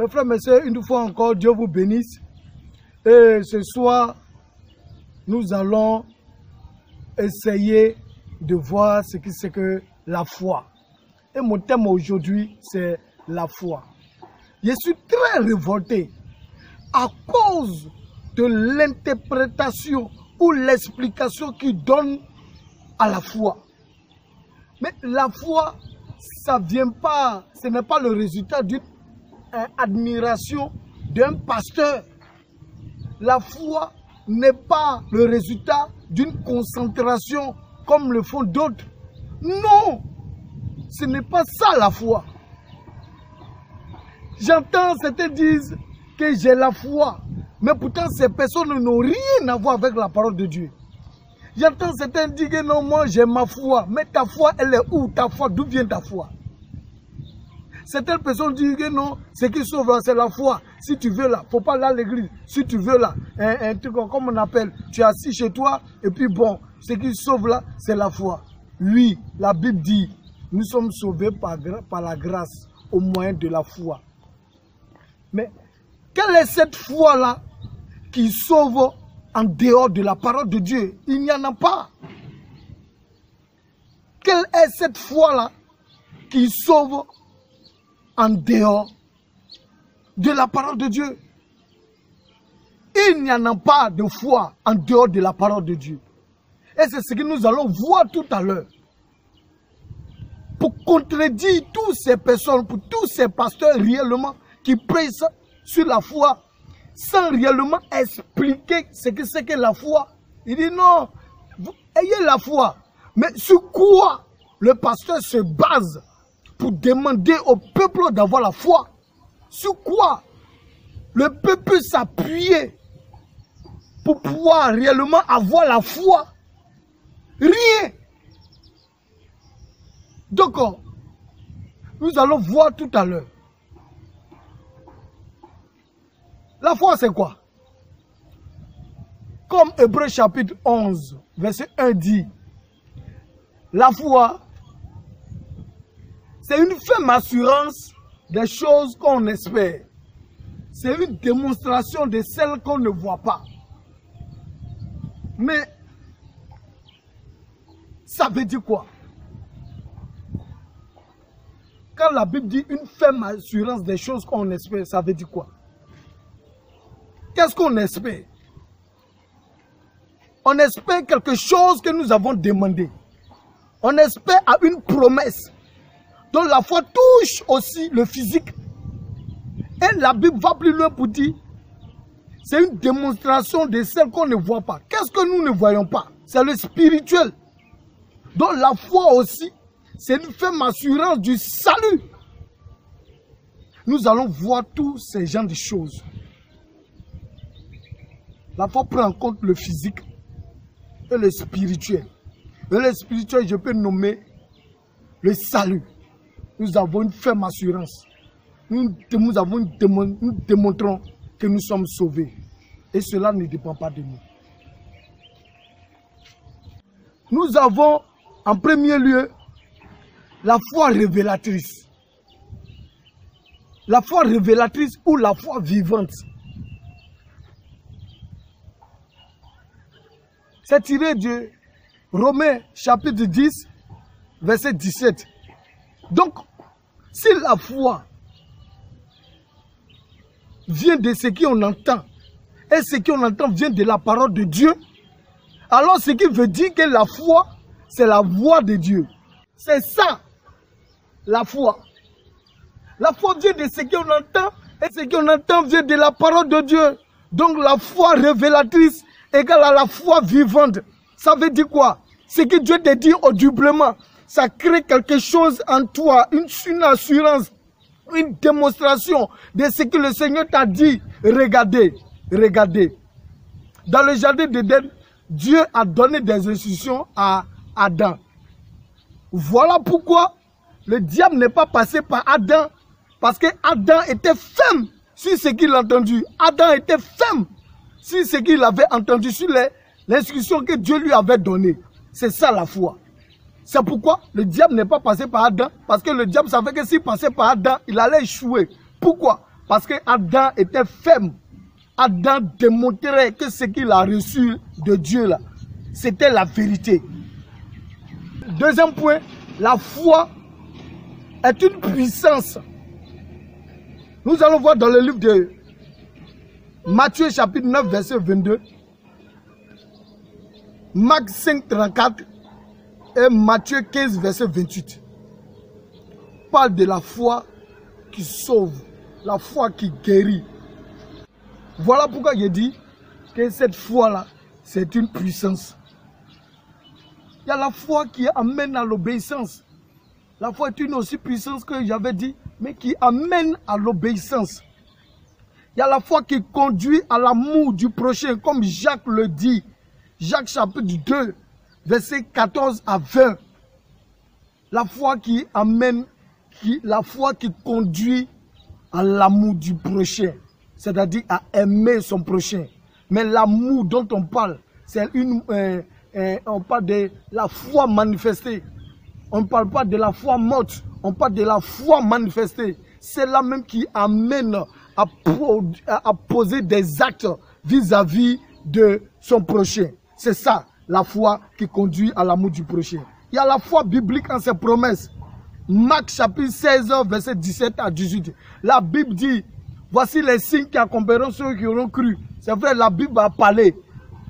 Mes frères, mes sœurs, une fois encore, Dieu vous bénisse. Et ce soir, nous allons essayer de voir ce que c'est que la foi. Et mon thème aujourd'hui, c'est la foi. Je suis très révolté à cause de l'interprétation ou l'explication qu'il donne à la foi. Mais la foi, ça vient pas, ce n'est pas le résultat d'une admiration d'un pasteur. La foi n'est pas le résultat d'une concentration comme le font d'autres. Non, ce n'est pas ça la foi. J'entends certains disent que j'ai la foi, mais pourtant ces personnes n'ont rien à voir avec la parole de Dieu. J'entends certains dire que non, moi j'ai ma foi, mais ta foi elle est où? Ta foi, d'où vient ta foi? Certaines personnes disent que non, ce qui sauve là, c'est la foi. Si tu veux là, il ne faut pas aller à l'église. Si tu veux là, un truc comme on appelle, tu es assis chez toi, et puis bon, ce qui sauve là, c'est la foi. Oui, la Bible dit, nous sommes sauvés par la grâce, au moyen de la foi. Mais, quelle est cette foi-là qui sauve en dehors de la parole de Dieu? Il n'y en a pas. Quelle est cette foi-là qui sauve en dehors de la parole de Dieu? Il n'y en a pas de foi en dehors de la parole de Dieu. Et c'est ce que nous allons voir tout à l'heure. Pour contredire toutes ces personnes, pour tous ces pasteurs réellement qui prêchent sur la foi, sans réellement expliquer ce que c'est que la foi. Il dit non, vous ayez la foi. Mais sur quoi le pasteur se base pour demander au peuple d'avoir la foi? Sur quoi le peuple peut s'appuyer pour pouvoir réellement avoir la foi? Rien. Donc, nous allons voir tout à l'heure. La foi, c'est quoi? Comme Hébreux chapitre 11, verset 1 dit, la foi, c'est une ferme assurance des choses qu'on espère. C'est une démonstration de celles qu'on ne voit pas. Mais, ça veut dire quoi? Quand la Bible dit une ferme assurance des choses qu'on espère, ça veut dire quoi? Qu'est-ce qu'on espère? On espère quelque chose que nous avons demandé. On espère à une promesse. Donc la foi touche aussi le physique. Et la Bible va plus loin pour dire, c'est une démonstration de celle qu'on ne voit pas. Qu'est-ce que nous ne voyons pas? C'est le spirituel. Donc la foi aussi, c'est une ferme assurance du salut. Nous allons voir tous ces genres de choses. La foi prend en compte le physique et le spirituel. Et le spirituel, je peux nommer le salut. Nous avons une ferme assurance. Nous démontrons que nous sommes sauvés. Et cela ne dépend pas de nous. Nous avons en premier lieu la foi révélatrice. La foi révélatrice ou la foi vivante. C'est tiré de Romains chapitre 10, verset 17. Donc, si la foi vient de ce qu'on entend, et ce qu'on entend vient de la parole de Dieu, alors ce qui veut dire que la foi, c'est la voix de Dieu. C'est ça, la foi. La foi vient de ce qu'on entend, et ce qu'on entend vient de la parole de Dieu. Donc la foi révélatrice égale à la foi vivante. Ça veut dire quoi? Ce que Dieu te dit audiblement, ça crée quelque chose en toi, une assurance, une démonstration de ce que le Seigneur t'a dit. Regardez, regardez. Dans le jardin d'Éden, Dieu a donné des instructions à Adam. Voilà pourquoi le diable n'est pas passé par Adam, parce que Adam était ferme sur ce qu'il a entendu. Adam était ferme sur ce qu'il avait entendu, sur l'instruction que Dieu lui avait donnée. C'est ça la foi. C'est pourquoi le diable n'est pas passé par Adam, parce que le diable savait que s'il passait par Adam, il allait échouer. Pourquoi? Parce que Adam était ferme. Adam démontrait que ce qu'il a reçu de Dieu là, c'était la vérité. Deuxième point, la foi est une puissance. Nous allons voir dans le livre de Matthieu chapitre 9 verset 22, Marc 5 34 et Matthieu 15 verset 28. Parle de la foi qui sauve, la foi qui guérit. Voilà pourquoi je dis que cette foi-là, c'est une puissance. Il y a la foi qui amène à l'obéissance. La foi est une aussi puissance que j'avais dit, mais qui amène à l'obéissance. Il y a la foi qui conduit à l'amour du prochain, comme Jacques le dit. Jacques chapitre 2, verset 14 à 20. La foi qui amène, la foi qui conduit à l'amour du prochain. C'est-à-dire à aimer son prochain. Mais l'amour dont on parle, c'est on parle de la foi manifestée. On ne parle pas de la foi morte, on parle de la foi manifestée. C'est là même qui amène à poser des actes vis-à-vis de son prochain. C'est ça, la foi qui conduit à l'amour du prochain. Il y a la foi biblique en ses promesses. Marc chapitre 16, verset 17 à 18. La Bible dit, voici les signes qui accompagneront ceux qui auront cru. C'est vrai, la Bible a parlé.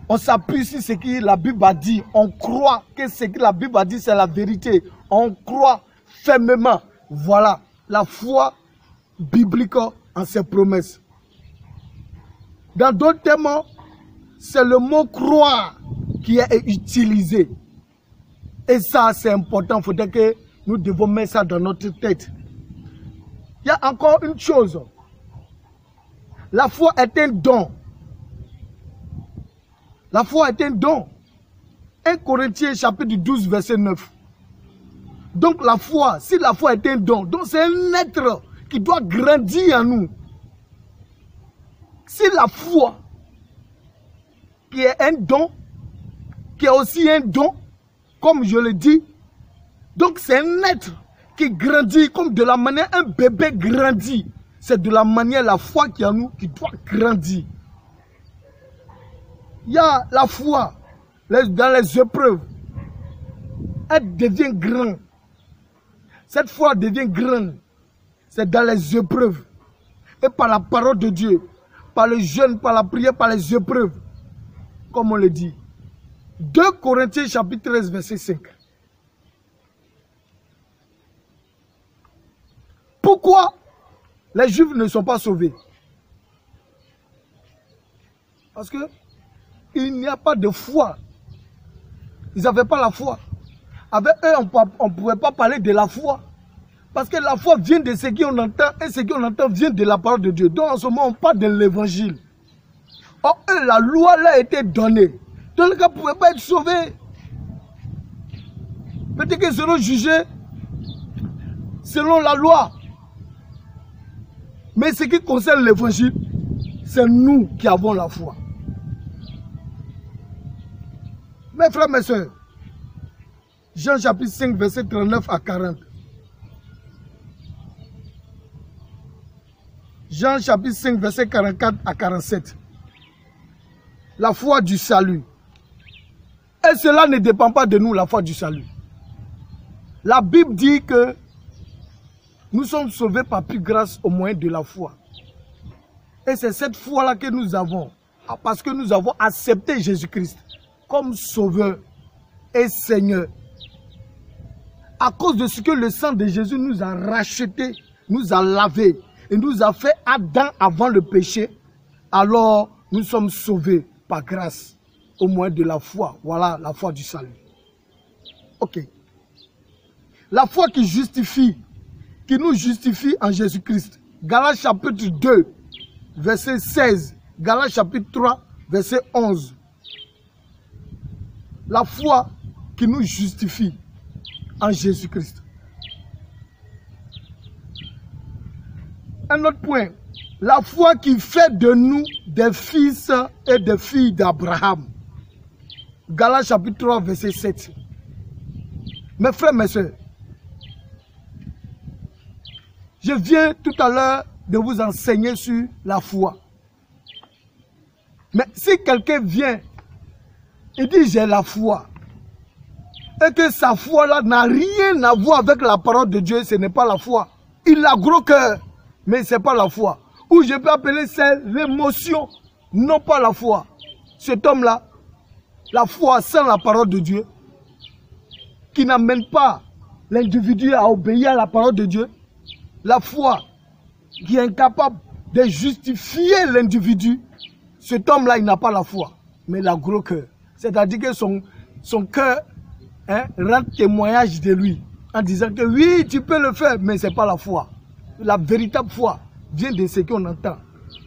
On s'appuie sur ce que la Bible a dit. On croit que ce que la Bible a dit, c'est la vérité. On croit fermement. Voilà, la foi biblique en ses promesses. Dans d'autres termes, c'est le mot croire qui est utilisé. Et ça, c'est important. Il faudrait que nous devons mettre ça dans notre tête. Il y a encore une chose. La foi est un don. La foi est un don. 1 Corinthiens chapitre 12 verset 9. Donc la foi, si la foi est un don, donc c'est un être qui doit grandir en nous. Si la foi, qui est un don, qui est aussi un don, comme je le dis, donc c'est un être qui grandit comme de la manière un bébé grandit. C'est de la manière la foi qui est en nous qui doit grandir. Il y a la foi dans les épreuves. Elle devient grande. Cette foi devient grande. C'est dans les épreuves. Et par la parole de Dieu, par le jeûne, par la prière, par les épreuves. Comme on le dit. 2 Corinthiens chapitre 13 verset 5. Pourquoi les Juifs ne sont pas sauvés? Parce que il n'y a pas de foi. Ils n'avaient pas la foi. Avec eux, on ne pouvait pas parler de la foi. Parce que la foi vient de ce qu'on entend et ce qu'on entend vient de la parole de Dieu. Donc en ce moment, on parle de l'évangile. Or, eux, la loi leur a été donnée. Donc les gars ne pouvaient pas être sauvés. Peut-être qu'ils seront jugés selon la loi. Mais ce qui concerne l'évangile, c'est nous qui avons la foi. Mes frères, mes soeurs, Jean chapitre 5, verset 39 à 40. Jean chapitre 5, verset 44 à 47. La foi du salut. Et cela ne dépend pas de nous, la foi du salut. La Bible dit que nous sommes sauvés par plus grâce au moyen de la foi. Et c'est cette foi-là que nous avons. Parce que nous avons accepté Jésus-Christ comme sauveur et Seigneur. À cause de ce que le sang de Jésus nous a racheté, nous a lavé et nous a fait Adam avant le péché, alors nous sommes sauvés par grâce au moyen de la foi. Voilà la foi du salut. Ok. La foi qui justifie, qui nous justifie en Jésus-Christ. Galates chapitre 2, verset 16. Galates chapitre 3, verset 11. La foi qui nous justifie en Jésus-Christ. Un autre point. La foi qui fait de nous des fils et des filles d'Abraham. Galates chapitre 3, verset 7. Mes frères, mes soeurs, je viens tout à l'heure de vous enseigner sur la foi. Mais si quelqu'un vient et dit j'ai la foi, et que sa foi là n'a rien à voir avec la parole de Dieu, ce n'est pas la foi. Il a gros cœur, mais ce n'est pas la foi. Ou je peux appeler ça l'émotion, non pas la foi. Cet homme-là, la foi sans la parole de Dieu, qui n'amène pas l'individu à obéir à la parole de Dieu, la foi qui est incapable de justifier l'individu, cet homme-là, il n'a pas la foi, mais il a gros cœur. C'est-à-dire que son cœur rend témoignage de lui, en disant que oui, tu peux le faire, mais ce n'est pas la foi. La véritable foi vient de ce qu'on entend.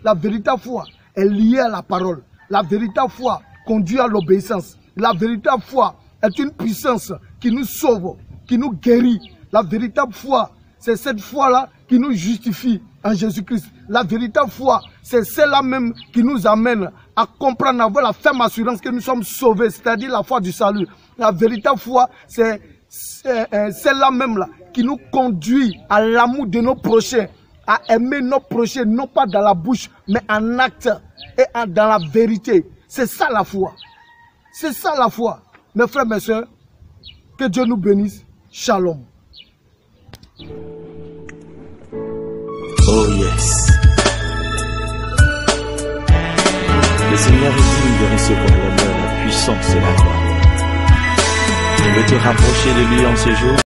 La véritable foi est liée à la parole. La véritable foi conduit à l'obéissance. La véritable foi est une puissance qui nous sauve, qui nous guérit. La véritable foi, c'est cette foi-là qui nous justifie en Jésus-Christ. La véritable foi, c'est celle-là même qui nous amène à comprendre, à avoir la ferme assurance que nous sommes sauvés, c'est-à-dire la foi du salut. La véritable foi, c'est celle-là même là, qui nous conduit à l'amour de nos prochains, à aimer nos prochains, non pas dans la bouche, mais en acte et dans la vérité. C'est ça la foi. C'est ça la foi. Mes frères, mes soeurs, que Dieu nous bénisse. Shalom. Oh yes. Le Seigneur est digne de recevoir l'honneur, la puissance et la gloire. Tu veux te rapprocher de lui en ce jour?